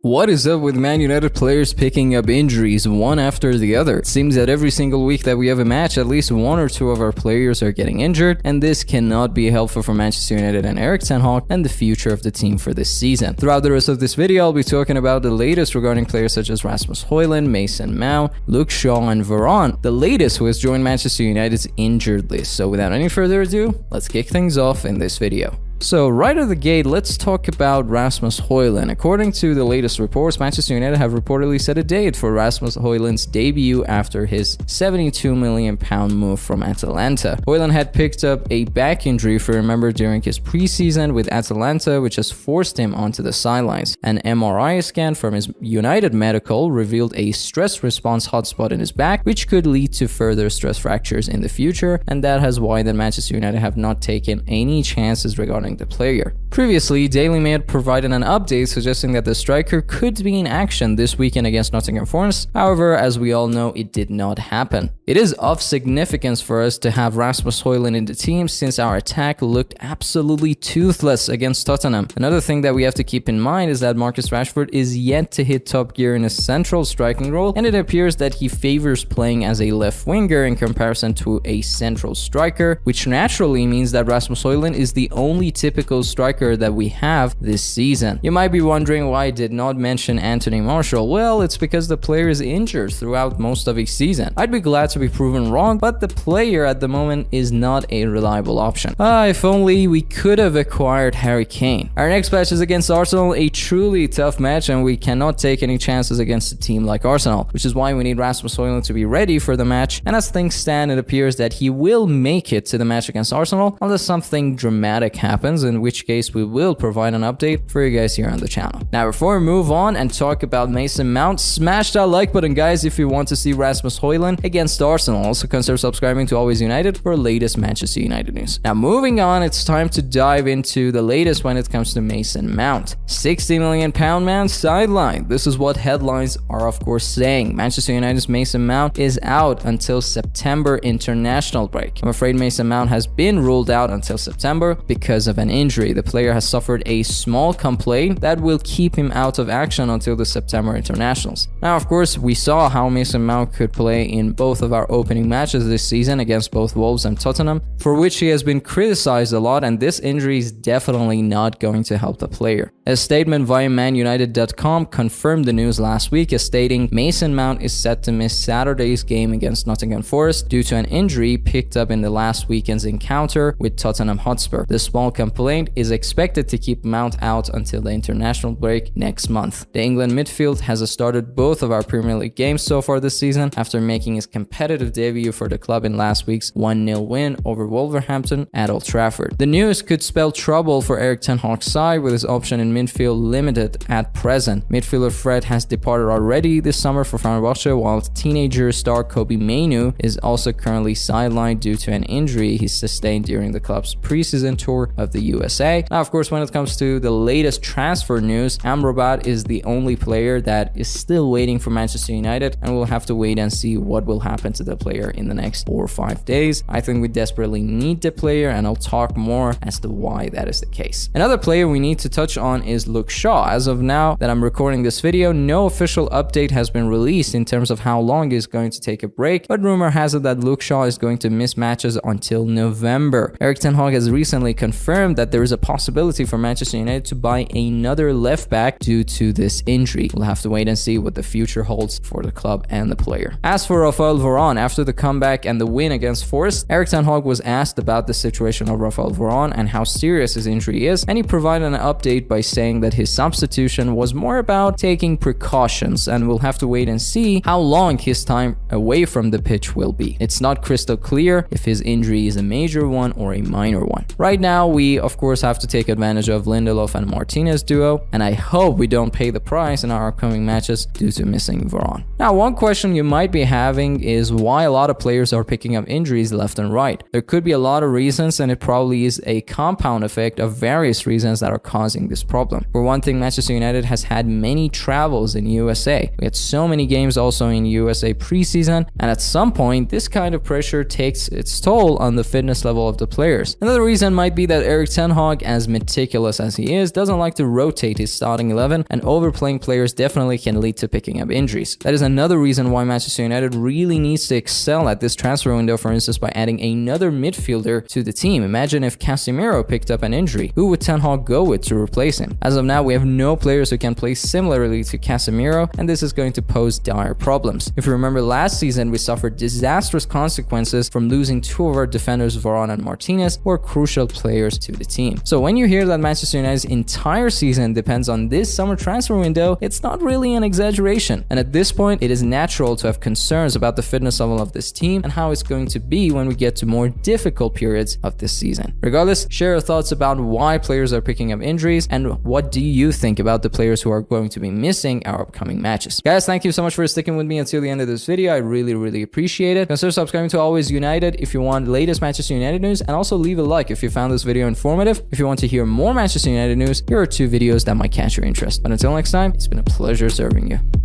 What is up with Man United players picking up injuries one after the other? It seems that every single week that we have a match, at least one or two of our players are getting injured, and this cannot be helpful for Manchester United and Erik ten Hag and the future of the team for this season. Throughout the rest of this video, I'll be talking about the latest regarding players such as Rasmus Hojlund, Mason Mount, Luke Shaw, and Varane, the latest who has joined Manchester United's injured list. So without any further ado, let's kick things off in this video. So right out of the gate, let's talk about Rasmus Hojlund. According to the latest reports, Manchester United have reportedly set a date for Rasmus Hojlund's debut after his £72 million move from Atalanta. Hojlund had picked up a back injury, if you remember, during his preseason with Atalanta, which has forced him onto the sidelines. An MRI scan from his United medical revealed a stress response hotspot in his back, which could lead to further stress fractures in the future, and that has why the Manchester United have not taken any chances regarding the player. Previously, Daily Mail provided an update suggesting that the striker could be in action this weekend against Nottingham Forest. However, as we all know, it did not happen. It is of significance for us to have Rasmus Hojlund in the team since our attack looked absolutely toothless against Tottenham. Another thing that we have to keep in mind is that Marcus Rashford is yet to hit top gear in a central striking role, and it appears that he favors playing as a left winger in comparison to a central striker, which naturally means that Rasmus Hojlund is the only typical striker that we have this season. You might be wondering why I did not mention Anthony Martial. Well, it's because the player is injured throughout most of his season. I'd be glad to be proven wrong, but the player at the moment is not a reliable option. If only we could have acquired Harry Kane. Our next match is against Arsenal, a truly tough match, and we cannot take any chances against a team like Arsenal, which is why we need Rasmus Hojlund to be ready for the match. And as things stand, it appears that he will make it to the match against Arsenal unless something dramatic happens, in which case we will provide an update for you guys here on the channel. Now, before we move on and talk about Mason Mount, smash that like button, guys, if you want to see Rasmus Hojlund against Arsenal. Also consider subscribing to Always United for latest Manchester United news. Now, moving on, it's time to dive into the latest when it comes to Mason Mount. £60 million man sidelined. This is what headlines are, of course, saying. Manchester United's Mason Mount is out until September international break. I'm afraid Mason Mount has been ruled out until September because of an injury. The player has suffered a small complaint that will keep him out of action until the September internationals. Now, of course, we saw how Mason Mount could play in both of our opening matches this season against both Wolves and Tottenham, for which he has been criticized a lot, and this injury is definitely not going to help the player. A statement via manunited.com confirmed the news last week, as stating Mason Mount is set to miss Saturday's game against Nottingham Forest due to an injury picked up in the last weekend's encounter with Tottenham Hotspur. The small complaint is expected to keep Mount out until the international break next month. The England midfield has started both of our Premier League games so far this season after making his competitive debut for the club in last week's 1-0 win over Wolverhampton at Old Trafford. The news could spell trouble for Erik ten Hag's side, with his option in midfield limited at present. Midfielder Fred has departed already this summer for Fenerbahce, while teenager star Kobe Mainoo is also currently sidelined due to an injury he sustained during the club's preseason tour of the USA. Now, of course, when it comes to the latest transfer news, Amrabat is the only player that is still waiting for Manchester United, and we'll have to wait and see what will happen to the player in the next 4 or 5 days. I think we desperately need the player, and I'll talk more as to why that is the case. Another player we need to touch on is Luke Shaw. As of now that I'm recording this video, no official update has been released in terms of how long he's going to take a break, but rumor has it that Luke Shaw is going to miss matches until November. Erik ten Hag has recently confirmed that there is a possibility for Manchester United to buy another left back due to this injury. We'll have to wait and see what the future holds for the club and the player. As for Raphael Varane, after the comeback and the win against Forest, Erik ten Hag was asked about the situation of Raphael Varane and how serious his injury is, and he provided an update by saying that his substitution was more about taking precautions, and we'll have to wait and see how long his time away from the pitch will be. It's not crystal clear if his injury is a major one or a minor one. Right now, we of course have to take advantage of Lindelof and Martinez duo, and I hope we don't pay the price in our upcoming matches due to missing Varane. Now, one question you might be having is why a lot of players are picking up injuries left and right. There could be a lot of reasons, and it probably is a compound effect of various reasons that are causing this problem. For one thing, Manchester United has had many travels in USA. We had so many games also in USA preseason, and at some point, this kind of pressure takes its toll on the fitness level of the players. Another reason might be that Erik Erik ten Hag, as meticulous as he is, doesn't like to rotate his starting 11, and overplaying players definitely can lead to picking up injuries. That is another reason why Manchester United really needs to excel at this transfer window, for instance, by adding another midfielder to the team. Imagine if Casemiro picked up an injury. Who would ten Hag go with to replace him? As of now, we have no players who can play similarly to Casemiro, and this is going to pose dire problems. If you remember last season, we suffered disastrous consequences from losing two of our defenders, Varane and Martinez, who are crucial players to the team. So when you hear that Manchester United's entire season depends on this summer transfer window, it's not really an exaggeration. And at this point, it is natural to have concerns about the fitness level of this team and how it's going to be when we get to more difficult periods of this season. Regardless, share your thoughts about why players are picking up injuries and what do you think about the players who are going to be missing our upcoming matches. Guys, thank you so much for sticking with me until the end of this video. I really appreciate it. Consider subscribing to Always United if you want latest Manchester United news, and also leave a like if you found this video informative. If you want to hear more Manchester United news, here are 2 videos that might catch your interest. But until next time, it's been a pleasure serving you.